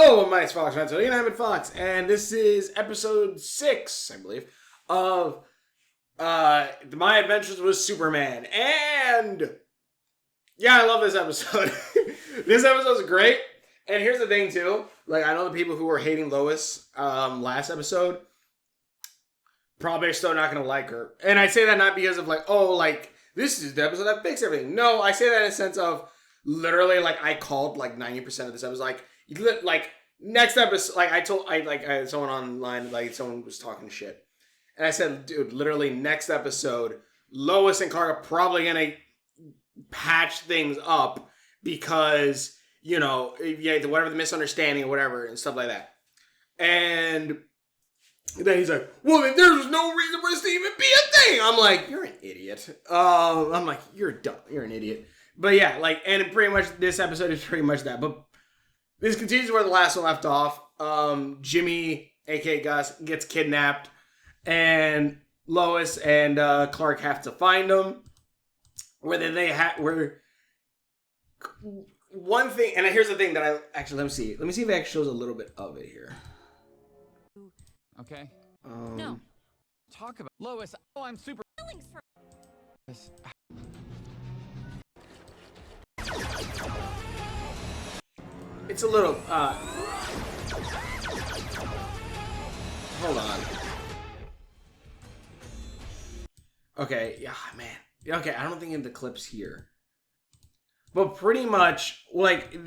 Oh, my name's Fox, so I'm Fox, and this is episode 6, I believe, of My Adventures with Superman. And yeah, I love this episode. This episode's great. And here's the thing too, like I know the people who were hating Lois last episode probably are still not gonna like her. And I say that not because of like, oh, like this is the episode that fixed everything. No, I say that in a sense of literally like I called like 90% of this episode. Like next episode, like I had someone online, like someone was talking shit. And I said, dude, literally next episode, Lois and Clark are probably gonna patch things up because, you know, yeah, whatever the misunderstanding or whatever and stuff like that. And then he's like, well, then there's no reason for this to even be a thing. I'm like, you're an idiot. I'm like, you're dumb. You're an idiot. But yeah, like, and pretty much this episode is pretty much that. But this continues where the last one left off. Jimmy, aka Gus, gets kidnapped. And Lois and Clark have to find him. One thing, and here's the thing that let me see if it actually shows a little bit of it here. Okay. No. Talk about Lois. Oh, I'm super. It's a little. Hold on. Okay. Yeah, man. Okay, I don't think in the clips here. But pretty much, like,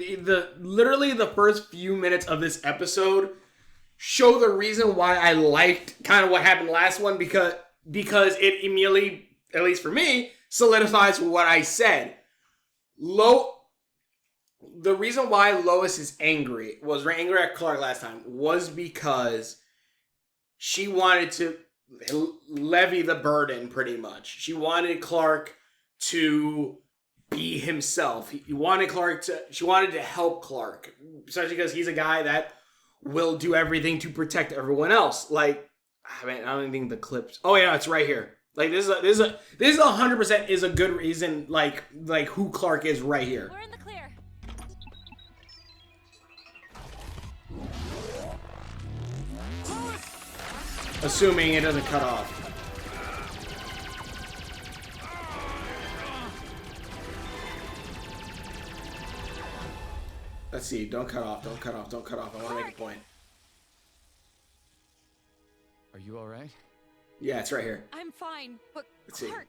literally the first few minutes of this episode show the reason why I liked kind of what happened last one because it immediately, at least for me, solidifies what I said. The reason why Lois is angry at Clark last time was because she wanted to levy the burden, pretty much. She wanted Clark to be himself. She wanted to help Clark, especially because he's a guy that will do everything to protect everyone else. Like, I mean, I don't even think the clips. Oh yeah, it's right here. Like this is 100% is a good reason. Like who Clark is right here. We're in the clear. Assuming it doesn't cut off. Let's see. Don't cut off. Don't cut off. Don't cut off. I want to make a point. Are you all right? Yeah, it's right here. I'm fine, but Let's see. Clark,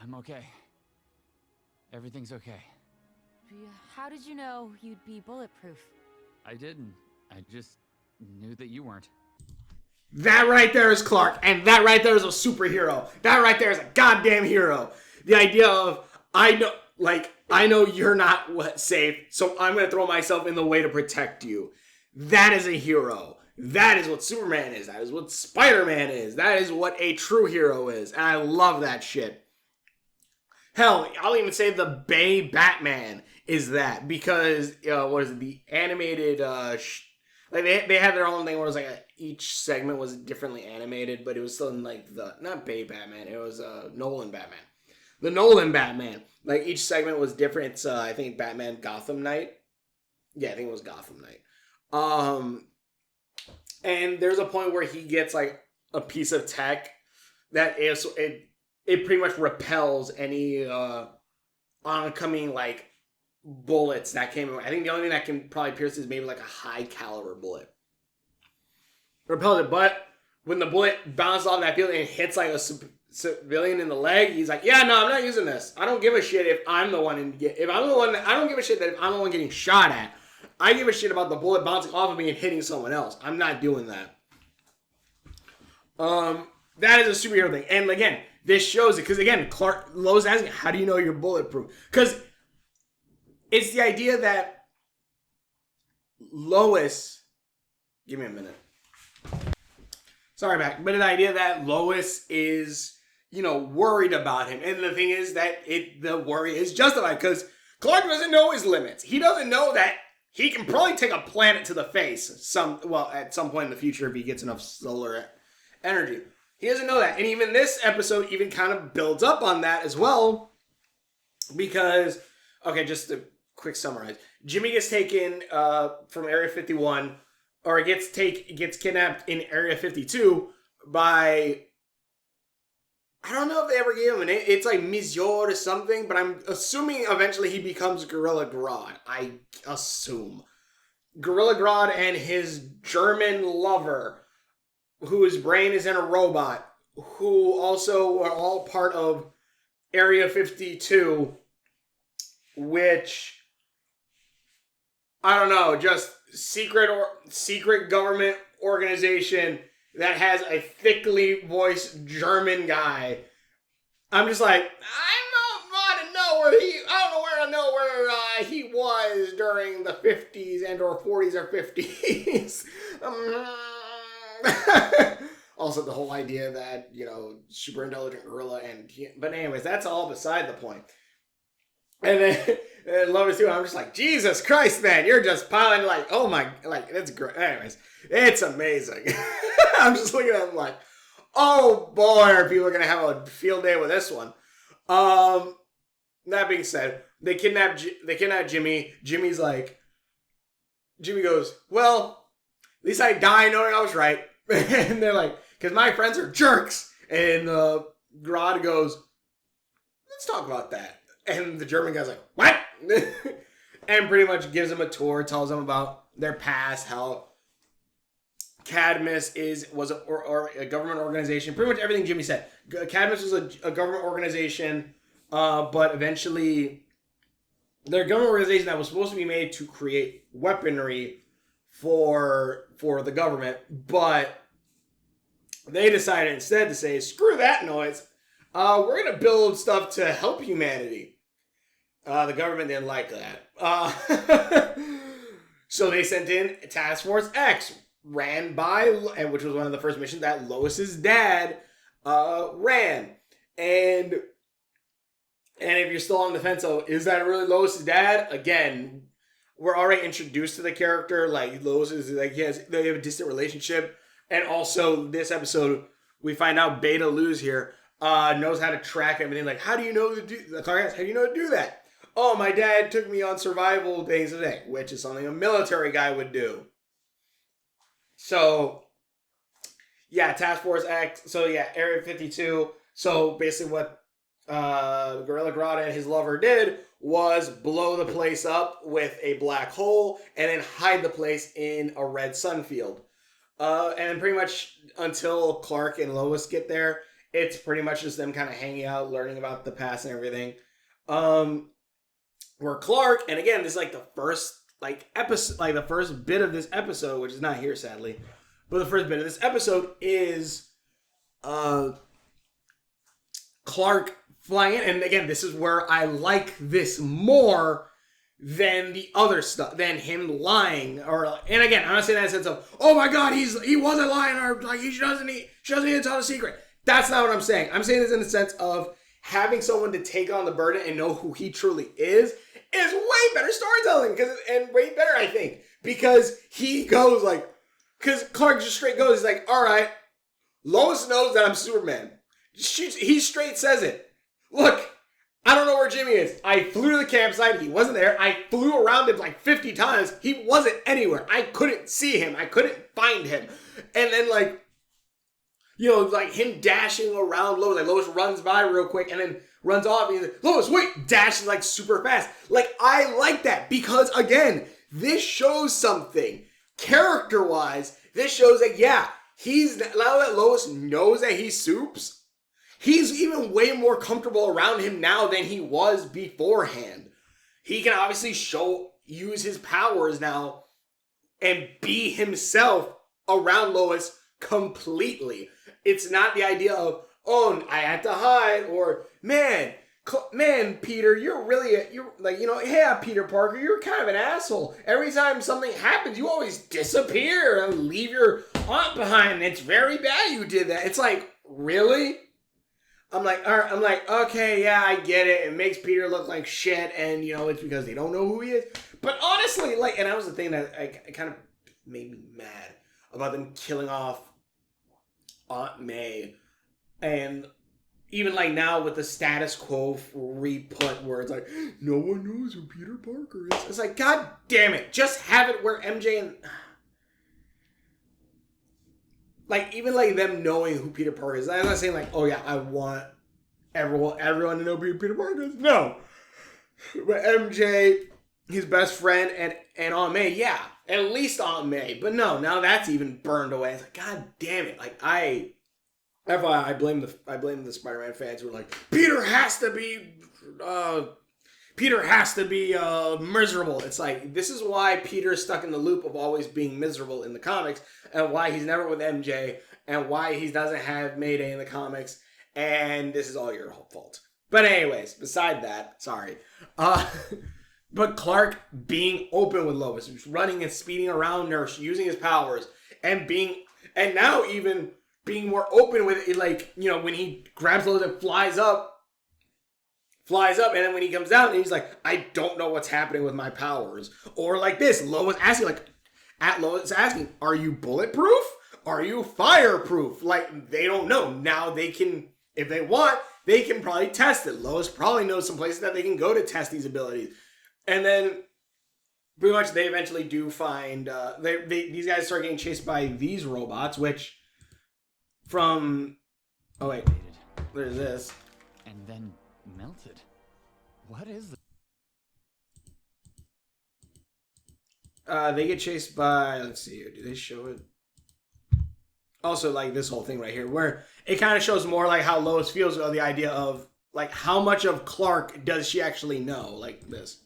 I'm okay. Everything's okay. how did you know you'd be bulletproof? I didn't. I just knew that you weren't. That right there is Clark, and that right there is a superhero. That right there is a goddamn hero. The idea of, I know you're not safe, so I'm going to throw myself in the way to protect you. That is a hero. That is what Superman is. That is what Spider-Man is. That is what a true hero is. And I love that shit. Hell, I'll even say the Bay Batman is that. Because, what is it, the animated, they had their own thing where it was like each segment was differently animated, but it was still in like not Bay Batman, it was Nolan Batman. The Nolan Batman. Like each segment was different. It's I think Batman Gotham Knight. Yeah, I think it was Gotham Knight. And there's a point where he gets like a piece of tech that is it pretty much repels any oncoming like bullets that came. I think the only thing that can probably pierce is maybe like a high caliber bullet. Repelled it, but when the bullet bounces off that building and hits like a civilian in the leg, he's like, yeah, no, I'm not using this. I don't give a shit if I'm the one I don't give a shit that if I'm the one getting shot at. I give a shit about the bullet bouncing off of me and hitting someone else. I'm not doing that. That is a superhero thing. And again, this shows it because again, Lois asking, how do you know you're bulletproof? Because it's the idea that Lois, give me a minute. Sorry, Mac, but the idea that Lois is, worried about him. And the thing is that the worry is justified because Clark doesn't know his limits. He doesn't know that he can probably take a planet to the face at some point in the future if he gets enough solar energy. He doesn't know that. And even this episode even kind of builds up on that as well. Because, okay, just a quick summarize. Jimmy gets taken from Area 51, or gets kidnapped in Area 52 by, I don't know if they ever gave him a name. It's like Monsieur or something, but I'm assuming eventually he becomes Gorilla Grodd. I assume. Gorilla Grodd and his German lover, whose brain is in a robot, who also are all part of Area 52, which, I don't know, just secret government organization that has a thickly voiced German guy. I'm just like, I don't know where he was during the 50s and or 40s or 50s. Also, the whole idea that, super intelligent gorilla but anyways, that's all beside the point. And then, and Lotus too, I'm just like, Jesus Christ, man, you're just piling oh my, that's great. Anyways, it's amazing. I'm just looking at him like, oh boy, are people going to have a field day with this one. That being said, they kidnap Jimmy. Jimmy goes, well, at least I die knowing I was right. And they're like, because my friends are jerks. And Grodd goes, let's talk about that. And the German guy's like, what? And pretty much gives him a tour, tells him about their past, how Cadmus was a government organization. Pretty much everything Jimmy said. Cadmus was a government organization, but eventually they're a government organization that was supposed to be made to create weaponry for the government, but they decided instead to say, screw that noise. We're going to build stuff to help humanity. The government didn't like that. So they sent in Task Force X, which was one of the first missions that Lois's dad ran. And if you're still on the fence, is that really Lois's dad? Again, we're already introduced to the character. Like, Lois is like, they have a distant relationship. And also, this episode, we find out Beta Luz here knows how to track everything. Like, how do you know to do that? Oh, my dad took me on survival days today, which is something a military guy would do. So, yeah, Task Force X. So, yeah, Area 52. So, basically what Gorilla Grodd and his lover did was blow the place up with a black hole and then hide the place in a red sun field. And pretty much until Clark and Lois get there, it's pretty much just them kind of hanging out, learning about the past and everything. Where Clark, and again, this is the first episode, the first bit of this episode, which is not here sadly, but the first bit of this episode is Clark flying in, and again, this is where I like this more than the other stuff, than him lying, and again, I'm not saying that in the sense of, oh my god, he wasn't lying, or she doesn't need to tell the secret. That's not what I'm saying. I'm saying this in the sense of having someone to take on the burden and know who he truly is way better storytelling, and way better, I think, because he goes because Clark just straight goes, he's like, all right, Lois knows that I'm Superman. He straight says it. Look, I don't know where Jimmy is. I flew to the campsite. He wasn't there. I flew around him 50 times. He wasn't anywhere. I couldn't see him. I couldn't find him. And then him dashing around Lois. Lois runs by real quick and then runs off. And he's like, Lois, wait! Dashes super fast. I like that because, again, this shows something. Character-wise, this shows that, yeah, now that Lois knows that he's Supes, he's even way more comfortable around him now than he was beforehand. He can obviously use his powers now and be himself around Lois completely. It's not the idea of, oh, I had to hide, or, man, Peter, yeah, Peter Parker, you're kind of an asshole. Every time something happens, you always disappear and leave your aunt behind. It's very bad you did that. It's really? I'm like, all right, okay, yeah, I get it. It makes Peter look like shit, and, it's because they don't know who he is. But honestly, and that was the thing that it kind of made me mad about them killing off Aunt May. And even like now with the status quo re-put where it's like, no one knows who Peter Parker is. It's like, God damn it. Just have it where MJ and... Like, even like them knowing who Peter Parker is. I'm not saying like, oh yeah, I want everyone to know who Peter Parker is. No. But MJ, his best friend, and Aunt May, yeah. At least Aunt May. But no, now that's even burned away. It's like, God damn it. Like, I blame the Spider-Man fans who are like, Peter has to be miserable. It's like, this is why Peter's stuck in the loop of always being miserable in the comics, and why he's never with MJ, and why he doesn't have Mayday in the comics, and this is all your fault. But anyways, beside that, sorry. But Clark being open with Lois, running and speeding around Nurse, using his powers, and now even being more open with it, like, you know, when he grabs Lois and flies up, and then when he comes down, and he's like, I don't know what's happening with my powers. Or like this, Lois asking, are you bulletproof? Are you fireproof? Like, they don't know. Now they can, if they want, they can probably test it. Lois probably knows some places that they can go to test these abilities. And then, pretty much, they eventually do find, these guys start getting chased by these robots, which, oh wait, there's this. And then melted. What is it? They get chased by, let's see, do they show it? Also, like, this whole thing right here, where it kind of shows more, like, how Lois feels about the idea of, like, how much of Clark does she actually know, like this.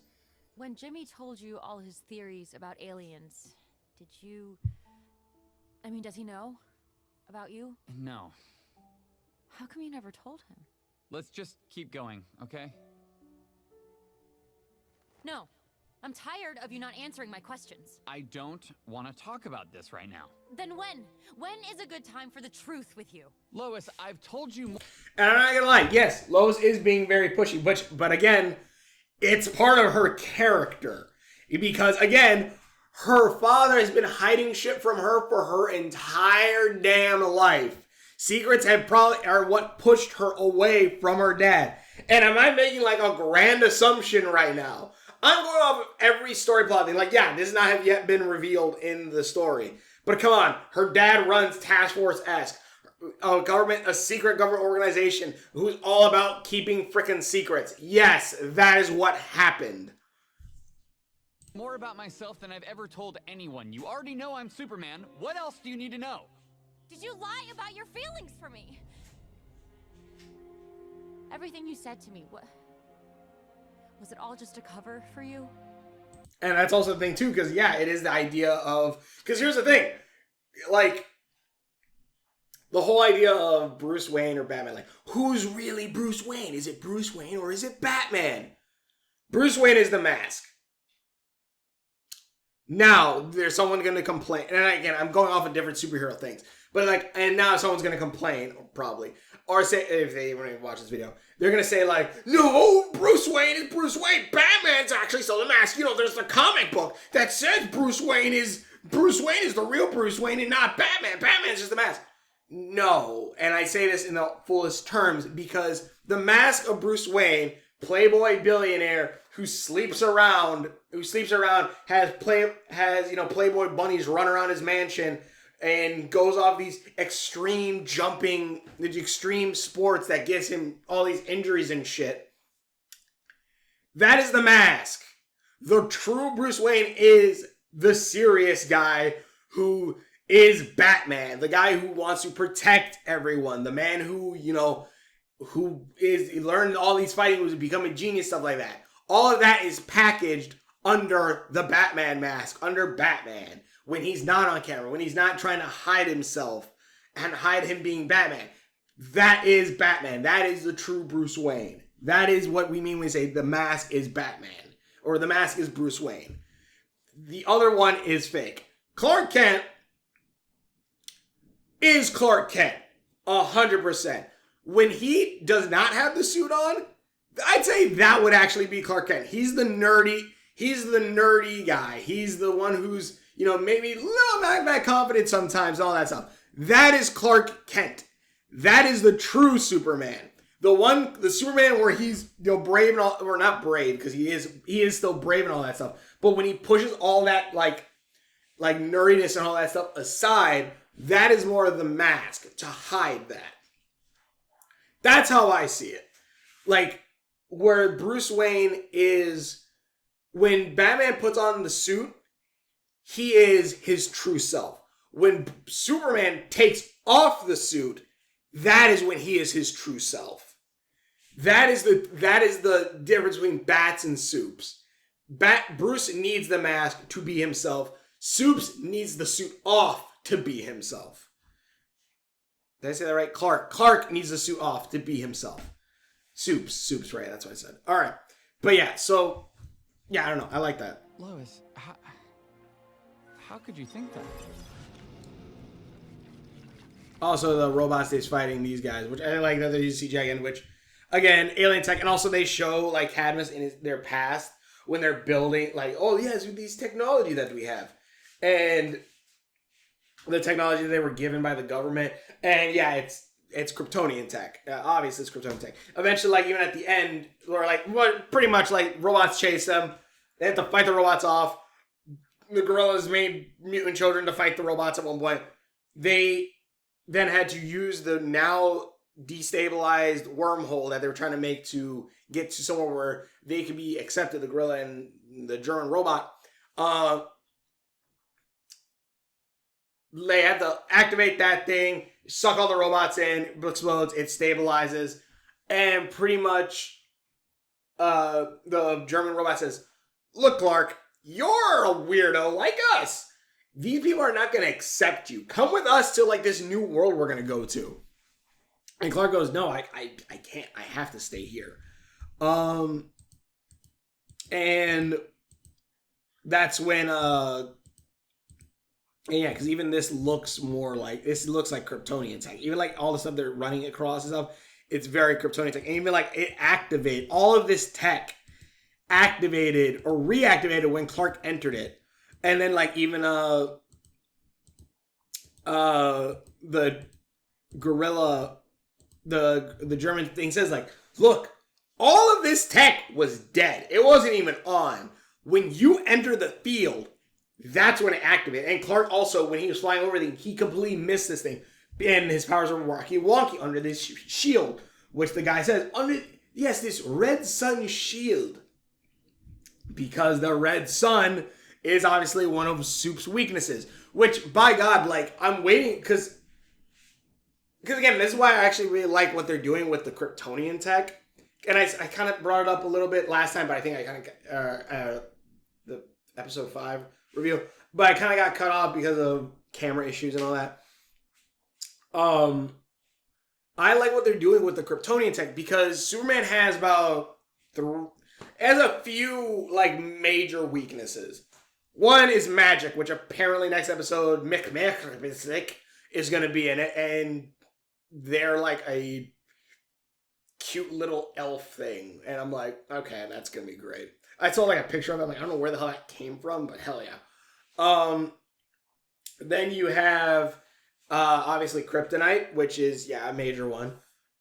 When Jimmy told you all his theories about aliens, does he know about you? No. How come you never told him? Let's just keep going, okay? No. I'm tired of you not answering my questions. I don't want to talk about this right now. Then when? When is a good time for the truth with you? Lois, I've told you more. And I'm not gonna lie, yes, Lois is being very pushy, but again, it's part of her character. Because, again, her father has been hiding shit from her for her entire damn life. Secrets are what pushed her away from her dad. And am I making like a grand assumption right now? I'm going off of every story plot thing. Like, yeah, this has not have yet been revealed in the story. But come on, her dad runs Task Force-esque. A secret government organization who's all about keeping frickin' secrets. Yes, that is what happened. More about myself than I've ever told anyone. You already know I'm Superman. What else do you need to know? Did you lie about your feelings for me? Everything you said to me, was it all just a cover for you? And that's also the thing too, because yeah, it is the idea of, because here's the thing, like, the whole idea of Bruce Wayne or Batman, like, who's really Bruce Wayne? Is it Bruce Wayne or is it Batman? Bruce Wayne is the mask. Now, there's someone going to complain, and again, I'm going off of different superhero things, but like, and now someone's going to complain, probably, or say, if they want to watch this video, they're going to say like, no, Bruce Wayne is Bruce Wayne, Batman's actually still the mask. You know, there's the comic book that says Bruce Wayne is the real Bruce Wayne and not Batman. Batman's just the mask. No, and I say this in the fullest terms because the mask of Bruce Wayne, playboy billionaire who sleeps around, has playboy bunnies run around his mansion and goes off these extreme jumping, the extreme sports that gets him all these injuries and shit. That is the mask. The true Bruce Wayne is the serious guy who is Batman, the guy who wants to protect everyone, the man who, he learned all these fighting moves and become a genius, stuff like that. All of that is packaged under the Batman mask, under Batman, when he's not on camera, when he's not trying to hide himself and hide him being Batman. That is Batman. That is the true Bruce Wayne. That is what we mean when we say the mask is Batman, or the mask is Bruce Wayne. The other one is fake. Clark Kent is Clark Kent, 100%. When he does not have the suit on, I'd say that would actually be Clark Kent. He's the nerdy guy. He's the one who's, maybe a little not confident sometimes, all that stuff. That is Clark Kent. That is the true Superman. The Superman where he's brave and all, or not brave because he is still brave and all that stuff. But when he pushes all that like nerdiness and all that stuff aside, that is more of the mask to hide that. That's how I see it. Like where Bruce Wayne is, when Batman puts on the suit, he is his true self. When Superman takes off the suit, that is when he is his true self. That is the difference between Bats and Supes. Bruce needs the mask to be himself. Supes needs the suit off to be himself. Did I say that right? Clark needs the suit off to be himself. Supes, right? That's what I said. All right. But yeah, so, yeah, I don't know. I like that. Lois, how could you think that? Also, the robot stays fighting these guys, which I like that they use CGI again, which, again, alien tech. And also they show, like, Cadmus in their past when they're building, like, oh, yes, with these technology that we have. And the technology they were given by the government. And, yeah, it's Kryptonian tech. Obviously, it's Kryptonian tech. Eventually, like, even at the end, or, like, pretty much, like, robots chase them. They have to fight the robots off. The gorillas made mutant children to fight the robots at one point. They then had to use the now destabilized wormhole that they were trying to make to get to somewhere where they could be accepted, the gorilla and the German robot. They had to activate that thing, suck all the robots in, it explodes, it stabilizes, and pretty much the German robot says, "Look, Clark, you're a weirdo like us. These people are not going to accept you. Come with us to like this new world we're going to go to." And Clark goes, "No, I can't. I have to stay here." And that's when yeah, because even this looks like Kryptonian tech. Even like all the stuff they're running across and stuff, it's very Kryptonian tech. And even like it activated all of this tech, activated or reactivated when Clark entered it. And then like even the gorilla, the German thing says like, "Look, all of this tech was dead. It wasn't even on. When you enter the field, that's when it activated." And Clark also, when he was flying over everything, he completely missed this thing. And his powers were wonky under this shield, which the guy says, this red sun shield. Because the red sun is obviously one of Soup's weaknesses. Which, by God, like, I'm waiting, because again, this is why I actually really like what they're doing with the Kryptonian tech. And I kind of brought it up a little bit last time, but I think I kind of, the episode 5 review, but I kind of got cut off because of camera issues and all that. I like what they're doing with the Kryptonian tech because Superman has a few like major weaknesses. One is magic, which apparently next episode Mick is going to be in it, and they're like a cute little elf thing, and I'm like, okay, that's going to be great. I saw like a picture of it. I'm like, I don't know where the hell that came from, but hell yeah. Then you have obviously Kryptonite, which is a major one.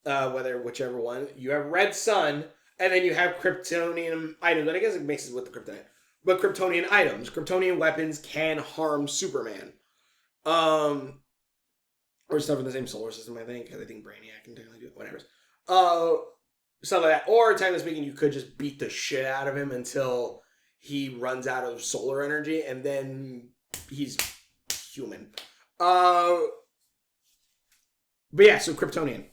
Whichever one. You have Red Sun, and then you have Kryptonian items. And I guess it mixes with the Kryptonite, but Kryptonian items, Kryptonian weapons can harm Superman. Or stuff in the same solar system, I think. Because I think Brainiac can technically do it. Whatever. Stuff like that. Or, technically speaking, you could just beat the shit out of him until he runs out of solar energy, and then he's human. But yeah, so Kryptonian.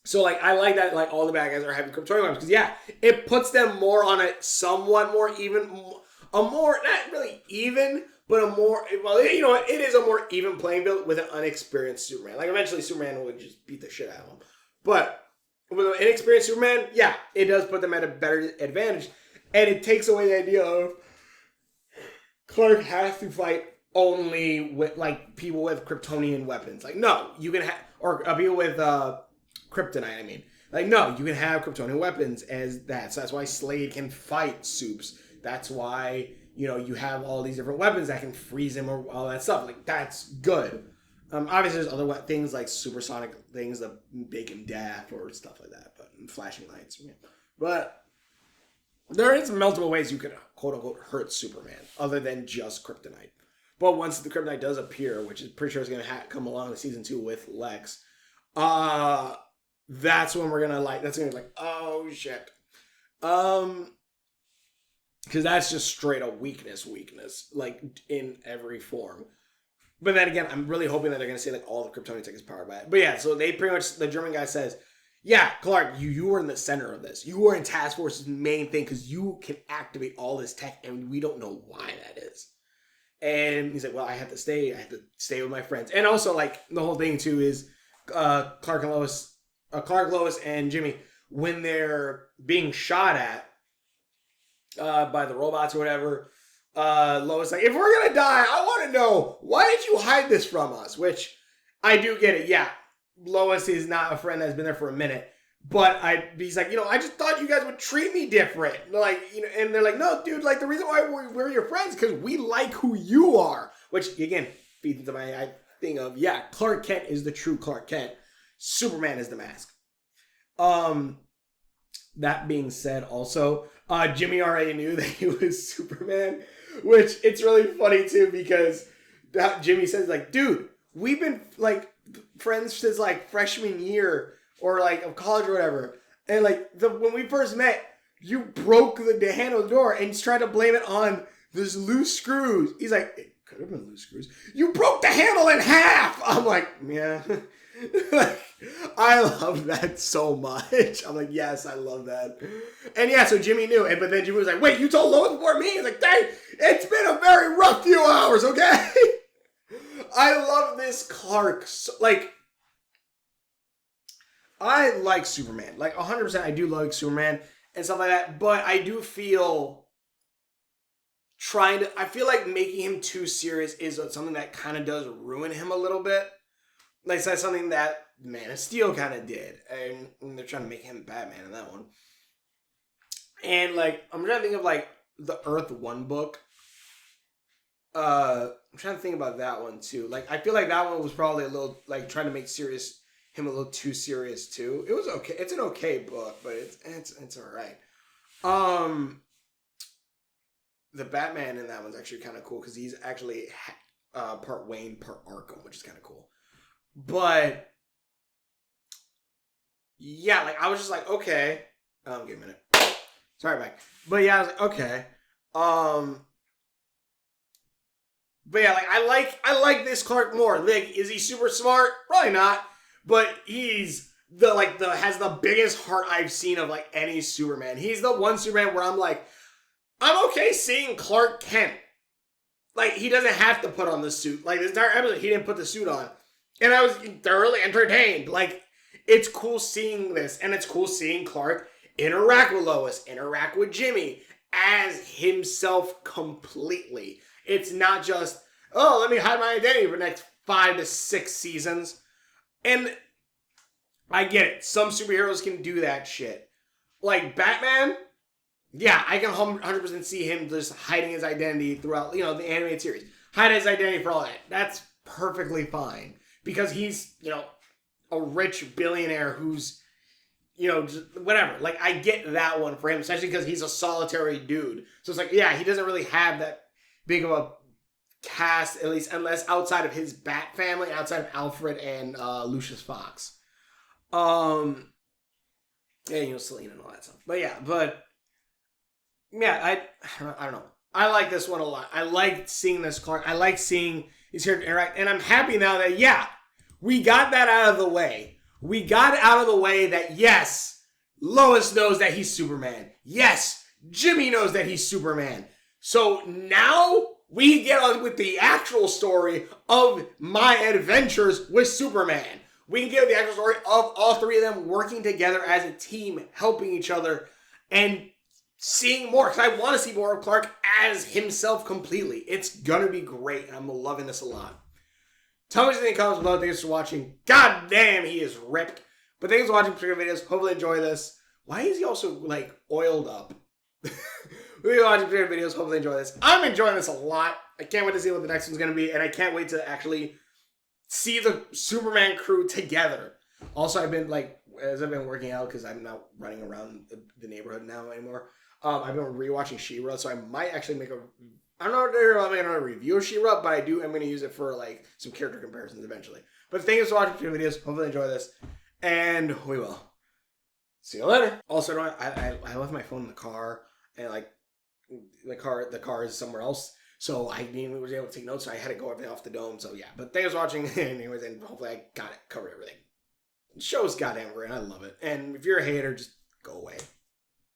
So, like, I like that, like, all the bad guys are having Kryptonian weapons, because, yeah, it puts them more on a somewhat more even, not really even, but a more, well, you know what, it is a more even playing field with an unexperienced Superman. Like, eventually Superman would just beat the shit out of him. But with an inexperienced Superman, yeah, it does put them at a better advantage. And it takes away the idea of Clark has to fight only with, like, people with Kryptonian weapons. Like, no, you can have, or people with kryptonite, I mean. Like, no, you can have Kryptonian weapons as that. So that's why Slade can fight Supes. That's why, you know, you have all these different weapons that can freeze him or all that stuff. Like, that's good. Obviously, there's other things like supersonic things that make him daft or stuff like that, but flashing lights. Yeah. But there is multiple ways you could quote unquote hurt Superman other than just kryptonite. But once the kryptonite does appear, which is pretty sure is going to come along in season 2 with Lex, that's when we're gonna that's gonna be like, oh shit. Because that's just straight up weakness, like in every form. But then again, I'm really hoping that they're gonna say like all the Kryptonian tech is powered by it. But yeah, so they pretty much, the German guy says, yeah, Clark, you were in the center of this. You were in Task Force's main thing because you can activate all this tech, and we don't know why that is. And he's like, well, I have to stay with my friends. And also, like, the whole thing too is Clark, Lois, and Jimmy, when they're being shot at by the robots or whatever, Lois like, if we're gonna die, I want to know, why did you hide this from us? Which I do get it. Yeah, Lois is not a friend that's been there for a minute, but he's like, I just thought you guys would treat me different. Like, and they're like, no, dude, like the reason why we're your friends because we like who you are. Which again feeds into my thing of, yeah, Clark Kent is the true Clark Kent. Superman is the mask. That being said, also, Jimmy already knew that he was Superman, which it's really funny too because Jimmy says like, dude, we've been like friends since like freshman year or like of college or whatever, and like when we first met, you broke the handle of the door and he's trying to blame it on this loose screws. He's like, it could have been loose screws. You broke the handle in half. I'm like, yeah. I love that so much. I'm like, yes, I love that. And yeah, so Jimmy knew it, but then Jimmy was like, wait, you told Lois before me? He's like, dang, it's been a very rough few hours, okay? I love this Clark. Like, I like Superman. Like, 100% I do like Superman and stuff like that, but I do feel I feel like making him too serious is something that kind of does ruin him a little bit. Like, that's something that Man of Steel kind of did. And they're trying to make him Batman in that one. And, like, I'm trying to think of, like, the Earth 1 book. I'm trying to think about that one, too. Like, I feel like that one was probably a little, like, trying to make him a little too serious, too. It was okay. It's an okay book, but it's alright. The Batman in that one's actually kind of cool, because he's actually part Wayne, part Arkham, which is kind of cool. But yeah, like I was just like, okay. Give me a minute. Sorry, Mike. But yeah, I was like, okay. But yeah, like I like this Clark more. Like, is he super smart? Probably not. But he's has the biggest heart I've seen of like any Superman. He's the one Superman where I'm like, I'm okay seeing Clark Kent. Like, he doesn't have to put on the suit. Like, this entire episode, he didn't put the suit on. And I was thoroughly entertained. Like, it's cool seeing this. And it's cool seeing Clark interact with Lois, interact with Jimmy as himself completely. It's not just, oh, let me hide my identity for the next 5 to 6 seasons. And I get it. Some superheroes can do that shit. Like Batman, yeah, I can 100% see him just hiding his identity throughout, the animated series. Hide his identity for all that. That's perfectly fine. Because he's, a rich billionaire who's, just whatever. Like, I get that one for him, especially because he's a solitary dude. So it's like, yeah, he doesn't really have that big of a cast, at least, unless outside of his Bat family, outside of Alfred and Lucius Fox. And, Selena and all that stuff. But yeah, I don't know. I like this one a lot. I like seeing this Clark. I like seeing these characters interact. And I'm happy now that, yeah, we got that out of the way. We got out of the way that, yes, Lois knows that he's Superman. Yes, Jimmy knows that he's Superman. So now we get on with the actual story of my adventures with Superman. We can get the actual story of all three of them working together as a team, helping each other, and seeing more. Because I want to see more of Clark as himself completely. It's going to be great, and I'm loving this a lot. Tell me what you think in the comments below. Thanks for watching. God damn, he is ripped. But thanks for watching particular videos. Hopefully enjoy this. Why is he also, like, oiled up? We'll be watching particular videos. Hopefully enjoy this. I'm enjoying this a lot. I can't wait to see what the next one's going to be. And I can't wait to actually see the Superman crew together. Also, I've been as I've been working out because I'm not running around the neighborhood now anymore. I've been rewatching She-Ra, so I might actually make I don't know if I'm making a review of She-Ra, but I'm going to use it for some character comparisons eventually. But thank you for watching the videos. Hopefully you enjoy this, and we will see you later. Also, I left my phone in the car, and the car is somewhere else. So I was able to take notes, so I had to go off the dome. So yeah, but thanks for watching anyways, and hopefully I covered everything. The show's goddamn great, I love it. And if you're a hater, just go away.